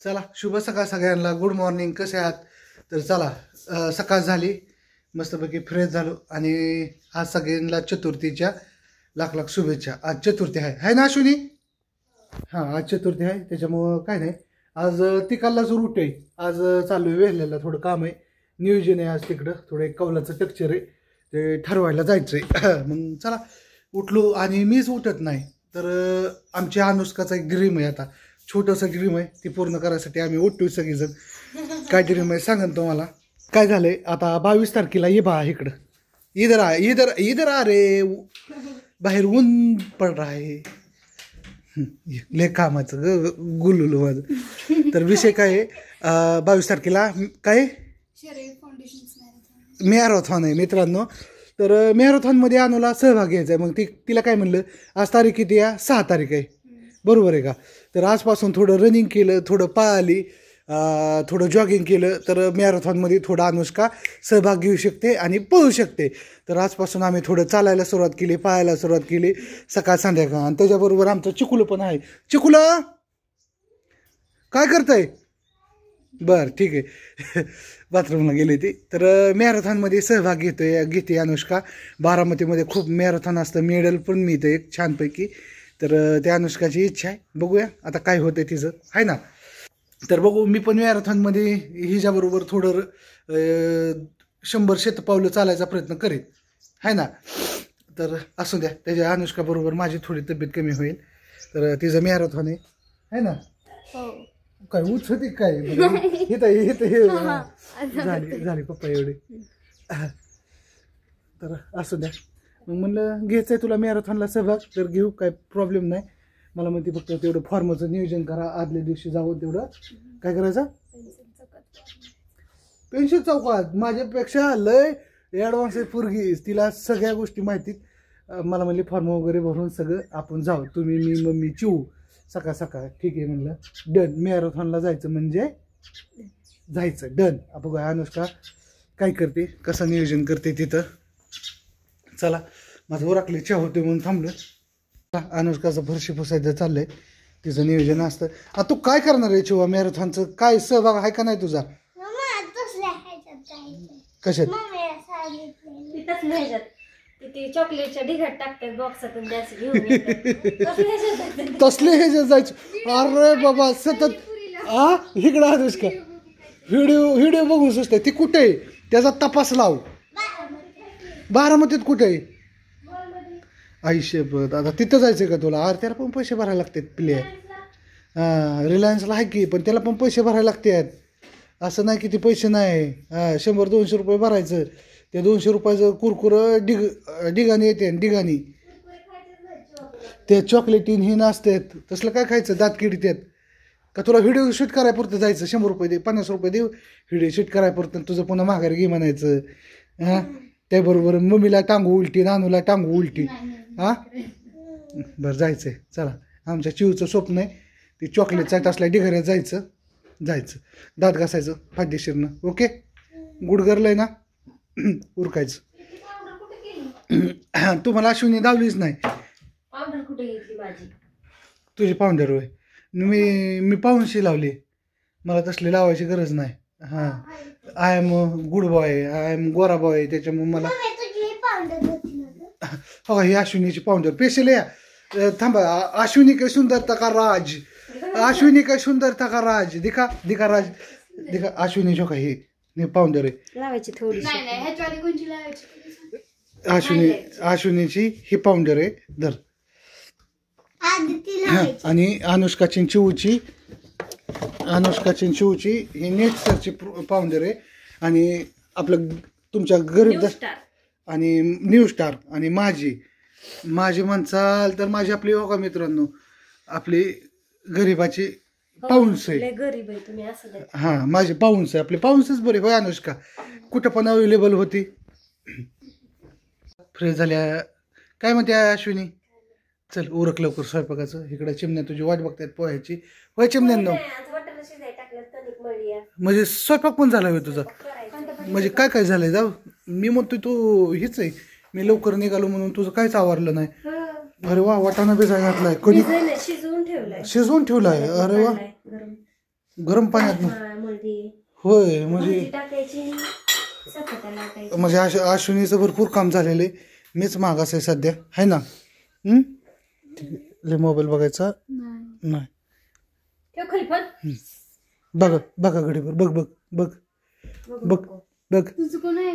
चला शुभ सकाळ सगळ्यांना. Good morning. कसे आहात? तर चला सकाळ झाली, मस्तपैकी फ्रेश झालो आणि आज सगळ्यांना चतुर्थीच्या लाख लाख शुभेच्छा. आज चतुर्थी आहे ना अश्विनी? हां, आज चतुर्थी आहे, त्याच्यामुळं काय नाही. आज तिकालाच रूट आहे. आज चालू आहे वेल्ह्याला, थोडं काम आहे, नियोजन आहे आज तिकडं, थोडं एक कौलाचं टेक्चर आहे, ते ठरवायला जायचं आहे. मग चला उठलो आणि मीच उठत नाही तर आमच्या अनुष्काचा एक ड्रीम आहे, आता छोटंसं ड्रीम आहे, ती पूर्ण करायसाठी आम्ही उठतोय सगळेजण. काय ड्रीम आहे सांगन तुम्हाला. काय झालंय आता 22 तारखेला ये बा इकडं, इधर आ, इधर इधर आ रे, बाहेर ऊन पड रहा है. लय कामाचं गुलुलू माझं. तर विषय काय आहे, 22 तारखेला काय मॅरेथॉन आहे मित्रांनो. तर मॅरेथॉनमध्ये अनुला सहभाग घ्यायचा आहे. मग तिला काय म्हणलं, आज तारीख किती आहे? 6 तारीख आहे, बरोबर आहे का? तर आजपासून थोडं रनिंग केलं, थोडं पळाली, थोडं जॉगिंग केलं तर मॅरेथॉनमध्ये थोडं अनुष्का सहभाग घेऊ शकते आणि पळू शकते. तर आजपासून आम्ही थोडं चालायला सुरुवात केली, पळायला सुरुवात केली सकाळ संध्याकाळ. आणि त्याच्याबरोबर आमचं चिकुलं पण आहे. चिकुलं काय करतंय? बरं ठीक आहे. बाथरूमला गेली ती. तर मॅरेथॉनमध्ये सहभाग घेते अनुष्का. बारामतीमध्ये खूप मॅरेथॉन असतं, मेडल पण मिळतं एक छानपैकी. तर त्या अनुष्काची इच्छा आहे, बघूया आता काय होतं तिचं, आहे ना. तर बघू, मी पण मॅरेथॉनमध्ये हिच्याबरोबर थोडं 100 शतपावलं चालायचा प्रयत्न करेन, आहे ना. तर असू द्या, त्याच्या अनुष्काबरोबर माझी थोडी तब्येत कमी होईल. तर तिचं मॅरेथॉन आहे ना. काय उच होती काय झाली पप्पा एवढे. तर असू द्या, मग म्हणलं घ्यायचं आहे तुला मॅरेथॉनला सहभाग, तर घेऊ, काय प्रॉब्लेम नाही. मला म्हणते फक्त तेवढं फॉर्मचं नियोजन करा, आदल्या दिवशी जावं, तेवढं काय करायचं, पेन्शन चौकात. माझ्यापेक्षा लय ॲडव्हान्स आहे पोरगी, तिला सगळ्या गोष्टी माहितीत. मला म्हणली फॉर्म वगैरे भरून सगळं आपण जाऊ, तुम्ही मी मम्मी चिऊ सकाळ सकाळ. ठीक आहे म्हणलं, डन. मॅरेथॉनला जायचं म्हणजे जायचं, डन. आपण अनुष्का काय करते, कसं नियोजन करते तिथं. चला, माझं ओरखले चहा होते म्हणून थांबलं. अनुष्काचं फरशी पुसायचं चाललंय, तिचं नियोजन असतं. आता तू काय करणार आहे चिवा मॅरेथॉनचं? काय सहभाग आहे का नाही तुझा? कशात? चॉकलेटच्या ढिगात टाकतात बॉक्सातून तसले ह्याच्यात जायचं. अरे बाबा सतत इकडं अनुष्का व्हिडिओ बघून सुचते. ती कुठे आहे त्याचा तपास लाव. बारामतीत कुठे आहे? आयुष्यभर आता तिथं जायचं का तुला? अरे त्याला पण पैसे भरायला लागतात प्लेयर. रिलायन्सला आहे की, पण त्याला पण पैसे भरायला लागतात. असं नाही की ते पैसे नाही. 100-200 रुपये भरायचं. त्या 200 रुपयाचं कुरकुरं डिगाणी येते, डिगाणी ते चॉकलेटीन ही नसतात. तसलं काय खायचं, दात किडीत का? तुला व्हिडिओ शूट करायपुरतं जायचं, 100 रुपये दे, 50 रुपये देऊ, व्हिडिओ शूट करायपुरतं तुझं पुन्हा माघारी घे म्हणायचं. त्याबरोबर मम्मीला टांगू उलटी, नानूला टांगू उलटी. बरं जायचंय, चला. आमच्या चिवचं स्वप्न आहे ती चॉकलेट चाट असल्या डिघऱ्यात जायचं, दात घासायचं फायदेशीरनं. ओके, गुडगरलंय ना, उरकायचं. तुम्हाला अश्विनी दावलीच नाही. तुझी पावडर होय? मी पाऊनशी लावली, मला तसली लावायची गरज नाही. हां, I am good boy, I am गोरा बॉय, त्याच्यामुळे मला. हो, ही अश्विनीची पावडर स्पेशल आहे. थांबा, अश्विनी काय सुंदरता का राज, अश्विनी काय सुंदरता का राज, दिखा राज, दिखा अश्विनी जो काही पावडर आहे लावायची थोडी. अश्विनीची ही पावडर आहे धर. आणि अनुष्काची चिवची ही नेटसरची पावडर आहे. आणि आपलं तुमच्या गरीब आणि न्यू स्टार आणि माझी म्हणसाल तर माझी आपली हो का मित्रांनो, आपली गरीबाची पाऊन्स आहे. हां, माझी पाऊन्स आहे, आपली पाऊन्सच बरी होय अनुष्का, कुठं पण अवेलेबल होती. फ्रेश झाल्या काय म्हणते अश्विनी? चल उरक लवकर स्वयंपाकाचं. इकडे चिमण्या तुझी वाट बघतायत पोह्याची. होय चिमण्यांनो, म्हणजे स्वयंपाक पण झाला होय तुझा? म्हणजे काय झालंय? जाऊ, मी म्हणतोय तू हीच आहे, मी लवकर निघालो म्हणून तुझं काहीच आवरलं नाही. अरे वा, वाटाणा भिजायला घातलाय, कधी शिजवून ठेवलाय. अरे वा, गरम पाण्यात मध्ये होय म्हणजे भाजी टाकायची सपाटा लाटायची. म्हणजे अश्विनीचं भरपूर काम झालेलं आहे. मीच मागास आहे सध्या आहे ना. ठीक आहे. लय मोबाईल बघायचा नाही. ठेव खाली पण. बघ बघा घडीवर बघ बघ बघ बघ बघ. तुझं कोण आहे?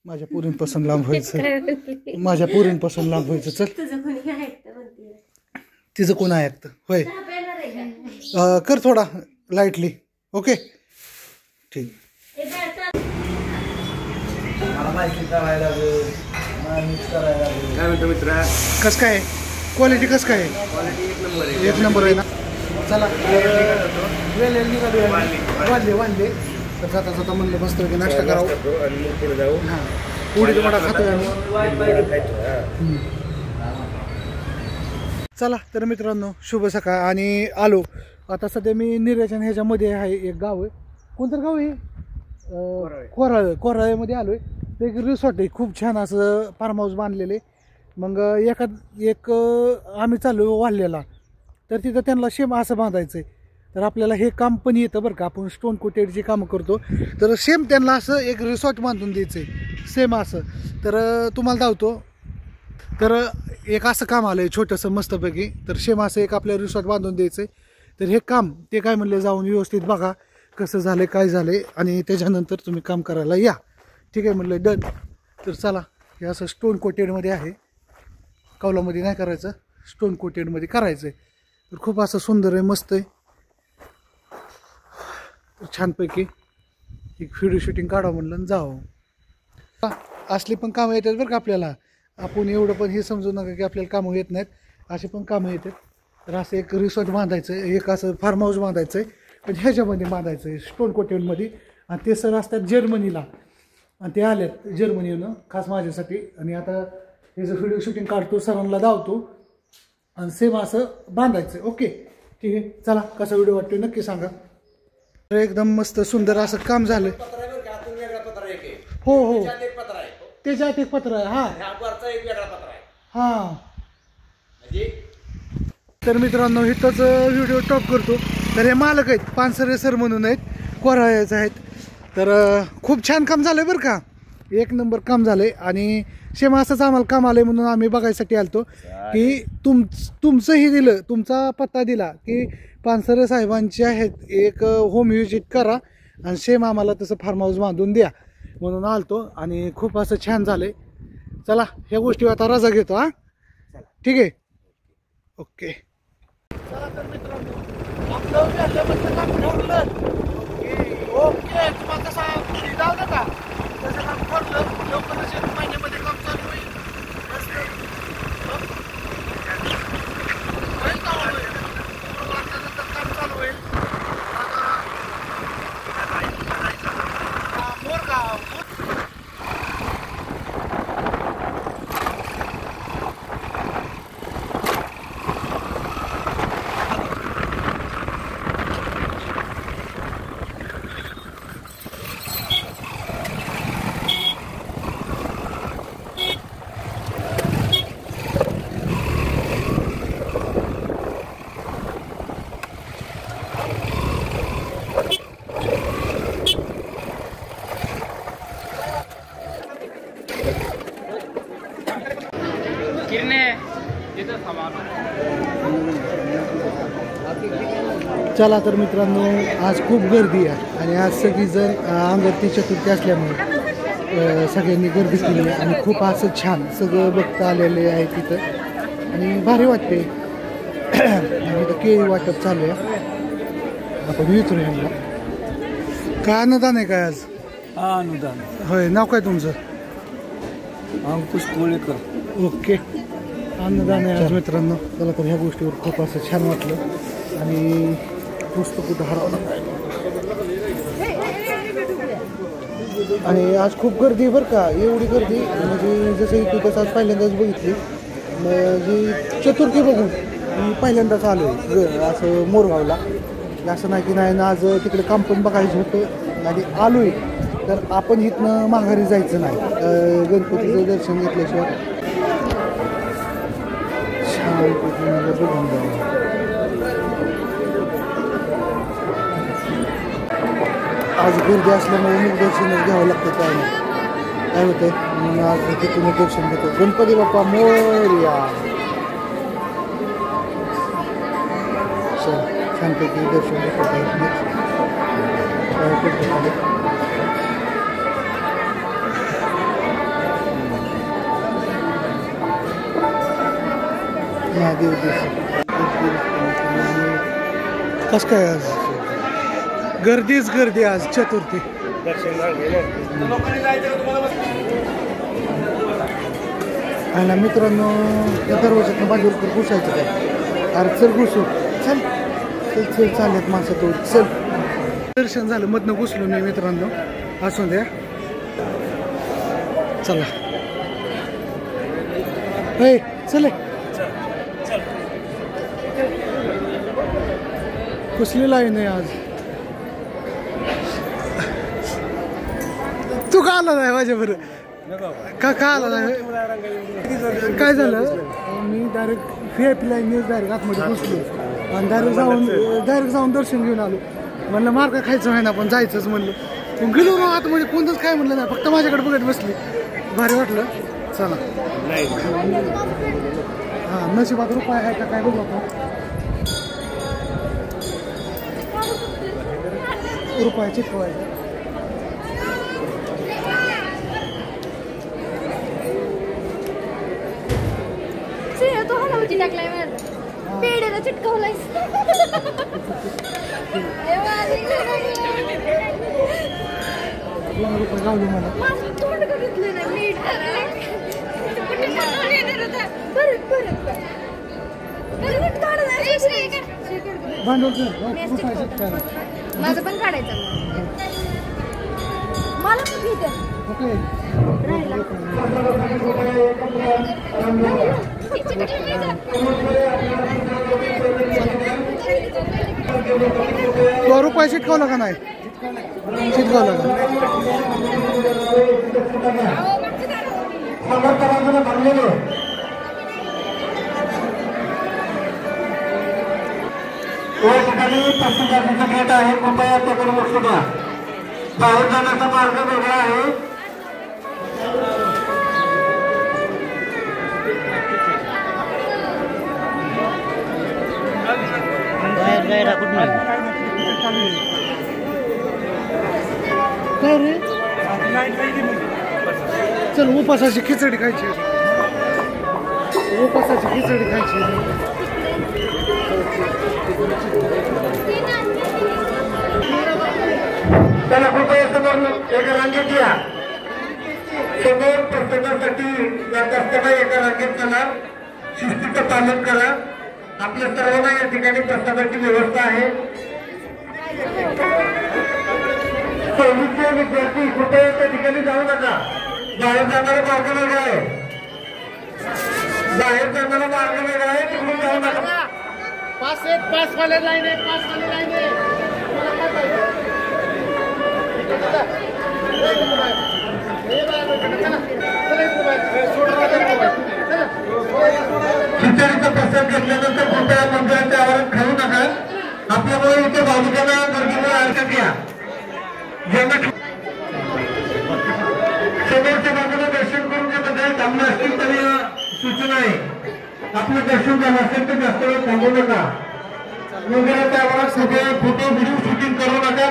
माझ्या पोरींपासून लांब व्हायचं. माझ्या पोरींपासून लांब व्हायचं. चल तुझं कोणी ऐकतं म्हणते. तिचं कोण ऐकतं होय. चहा प्यायणार आहे का? कर थोडा लाईटली. ओके ठीक. हे बाळ चाल. काय म्हणतो मित्रा? कसं काय क्वालिटी कसं काय क्वालिटी एक नंबर आहे. एक नंबर आहे ना. चला वेळ निघालो वाढले तर जाता जाता म्हणलं मस्त की नाश्ता करावं आणि मग पुढे जाऊ. हां उडीद वडा खातोय आम्ही. चला तर मित्रांनो शुभ सकाळ. आणि आलो आता सध्या मी निरेशन ह्याच्यामध्ये आहे. एक गाव आहे कोणतं गाव आहे कोराळ्यामध्ये आलोय. ते एक रिसॉर्ट आहे खूप छान असं फार्म हाऊस बांधलेले. मग एक आम्ही चालू वाढलेला तर तिथं त्यांना शेम असं बांधायचं आहे. तर आपल्याला हे काम पण येतं बरं का. आपण स्टोन कोटेडची कामं करतो तर सेम त्यांना असं एक रिसॉर्ट बांधून द्यायचं आहे सेम असं. तर तुम्हाला धावतो तर एक असं काम आलं आहे छोटंसं मस्तपैकी. तर सेम असं एक आपल्या रिसॉर्ट बांधून द्यायचं आहे. तर हे काम ते काय म्हणले जाऊन व्यवस्थित बघा कसं झालं काय झालं आणि त्याच्यानंतर तुम्ही काम करायला या. ठीक आहे म्हणलं डन. तर चला हे असं स्टोन कोटेडमध्ये आहे. कौलामध्ये नाही करायचं स्टोन कोटेडमध्ये करायचं आहे. तर खूप असं सुंदर आहे मस्त आहे. तर छानपैकी एक व्हिडिओ शूटिंग काढावं म्हणलं आणि जावं. असली पण कामं येतात बरं का आपल्याला. आपण एवढं पण हे समजू नका की आपल्याला कामं येत नाहीत. असे पण कामं येतात. तर असं एक रिसॉर्ट बांधायचं आहे एक असं फार्म हाऊस बांधायचं आहे पण ह्याच्यामध्ये बांधायचं आहे स्टोन कोटेडमध्ये. आणि ते सर असतात जर्मनीला आणि ते आलेत जर्मनीनं खास माझ्यासाठी. आणि आता हे जर व्हिडिओ शूटिंग काढतो सरांना धावतो आणि सेम असं बांधायचं. ओके ठीक आहे. चला कसा व्हिडिओ वाटतोय नक्की सांगा. तर एकदम मस्त सुंदर असं काम झालं. हो हो त्याच्यात एक पत्र आहे. हां तर मित्रांनो इथंच व्हिडिओ टॉप करतो. तर हे मालक आहेत पानसरे सर म्हणून आहेत कोराळ्याचे आहेत. तर खूप छान काम झालंय बरं का. एक नंबर काम झालंय. आणि शेम असंच आम्हाला काम आलंय म्हणून आम्ही बघायसाठी आलतो की तुमचंही दिलं तुमचा पत्ता दिला की पानसरे साहेबांचे आहेत एक होम व्हिजिट करा आणि सेम आम्हाला तसं फार्म हाऊस बांधून द्या म्हणून आलतो. आणि खूप असं छान झालंय. चला ह्या गोष्टी आता रजा घेतो. हां ठीक आहे ओके. चला तर मित्रांनो ओके तुम्हाला कसं जाऊ नका तसं काम करलं लवकरच 1 महिन्यामध्ये काम चालू होईल. काम चालू होईल. मोरगाव चला तर मित्रांनो आज खूप गर्दी आहे आणि आज सगळीजण अंगरती चतुर्थी असल्यामुळे सगळ्यांनी गर्दी केली आहे. आणि खूप असं छान सगळं बघता आलेले आहे तिथं आणि भारी वाटते. आणि इथं केळी वाटप चालू आहे. आपण विचारूया यांना काय अनुदान आहे काय आज. अनुदान होय नाव काय तुमचं. अंकुश कोळेकर. ओके अन्नदान आहे आज मित्रांनो. चला तर ह्या गोष्टीवर खूप असं छान वाटलं. आणि पुस्तक कुठं हरवलं आणि आज खूप गर्दी बरं का. एवढी गर्दी म्हणजे जसं इथे तसं आज पहिल्यांदाच बघितली. म्हणजे चतुर्थी बघून मी पहिल्यांदाच आलो आहे असं मोरगावला. असं नाही की नाही ना आज तिकडे काम पण बघायचं होतं आणि आलो आहे. तर आपण इथनं माघारी जायचं नाही. गणपतीचं दर्शन घेतल्याशिवाय छान बघून जावं. आज गर्दी असल्यामुळे मुख दर्शनच घ्यावं लागतं काय नाही काय होतं म्हणून आज तिथून दर्शन घेतो. गणपती बाप्पा मोरया. चल छानपैकी दर्शन घेतो. महादेव कस काय आज गर्दीच गर्दी आज चतुर्थी. आणि ना मित्रांनो त्या दरवाज्यातनं बाजूला घुसायचं काय. अरे चल घुसू चल चल चल चालत माणसं तो चल. दर्शन झालं मधनं घुसलो मी मित्रांनो. असू द्या चला हे चल कसली लाईन आहे आज. तू का आला नाही माझ्या बरं का आला नाही. काय झालं मी डायरेक्ट VIP लाईन डायरेक्ट आतमध्ये घुसलो आणि डायरेक्ट जाऊन दर्शन घेऊन आलो. म्हणलं मार्ग खायचं आहे ना पण जायचंच म्हणलं. पण गेलो ना आतमध्ये कोणतंच काय म्हणलं नाही फक्त माझ्याकडे बघत बसली. भारी वाटलं. चला हां नशिबात रुपये आहे का काय बघू आपण. रुपये चिटकवायचं. तो हलवची टाकलाय मला पेढेला चिटकवलाय. रुपये लावले मला. माझं तोंड बघितलं ना नीट माझं पण काढायचं मला पण घेते. तो रुपये चिटकवला का नाही. चिटकवला का या ठिकाणी पक्षीजातीचं गेट आहे. कृपया त्याकडे लक्ष द्या. बाहेर जाण्याचा मार्ग वेगळा आहे. काय रे चल उपासाची खिचडी खायची. उपासाची खिचडी खायची. त्याला कृपया समोर एका रांगेत या. समोर प्रत्येकासाठी जात असताना एका रांगेत चला. शिस्तीचं पालन करा. आपल्या सर्वांना या ठिकाणी प्रसादाची व्यवस्था आहे. सव्वीसचे विद्यार्थी कृपया त्या ठिकाणी जाऊ नका. बाहेर जाणारा मार्ग वेगळा आहे. बाहेर जाणारा मार्ग वेगळा आहे. तिकडून जाऊ नका. पास वाले लाईन आहे. पास वाले लाईन आहे. खिचडीचा प्रसाद घेतल्यानंतर कृपया मंदिराच्या आवारात खाऊ नका. आपल्यामुळे इथे भाविकांना गर्दीमुळे अडचण या. समोरच्या बाजूला दर्शन करून जे बघायला थांबले असतील तरी सूचना आहे. आपलं दर्शन झालं असेल तर जास्त वेळ थांबू नका. मंदिराच्या आवारात सगळे फोटो व्हिडिओ शूटिंग करू नका.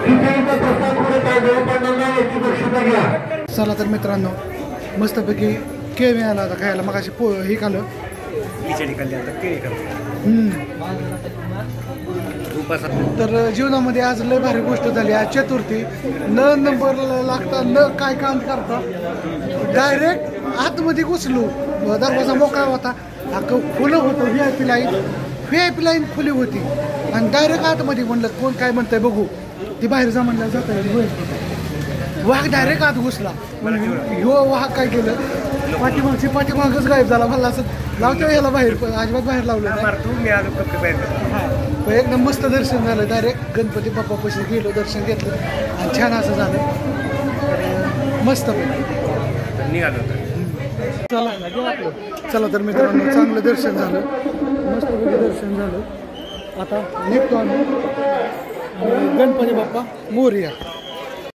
खिचडीचा प्रसाद पुढे काय वेळ पडणार नाही याची दक्षता घ्या. चला तर मित्रांनो मस्तपैकी केळी मिळाला आता खायला. मग अशी हे खाल्लं खिचडी खाल्ली आता केळी तर जीवनामध्ये आज लय भारी गोष्ट झाली. आज चतुर्थी न नंबर लागता न काय काम करता डायरेक्ट आतमध्ये घुसलो. दरवाजा मोकळा होता. अख्खं खुलं होतं. VIP लाईन खुली होती आणि डायरेक्ट आतमध्ये म्हणलं कोण काय म्हणतंय बघू. ती बाहेर जा म्हणलं जात वाघ डायरेक्ट आत घुसला. ह्यो वाघ काय केलं पाठीमागच गायब झाला. मला असं लावतो याला बाहेर पण अजिबात बाहेर लावलं पण एकदम मस्त दर्शन झालं. डायरेक्ट गणपती बाप्पापाशी गेलो दर्शन घेतलं आणि छान असं झालं. मस्त निघालो. चला तर मित्रांनो चांगलं दर्शन झालं. मस्तपैकी दर्शन झालं. आता निघतो आम्ही. आणि गणपती बाप्पा मोरया.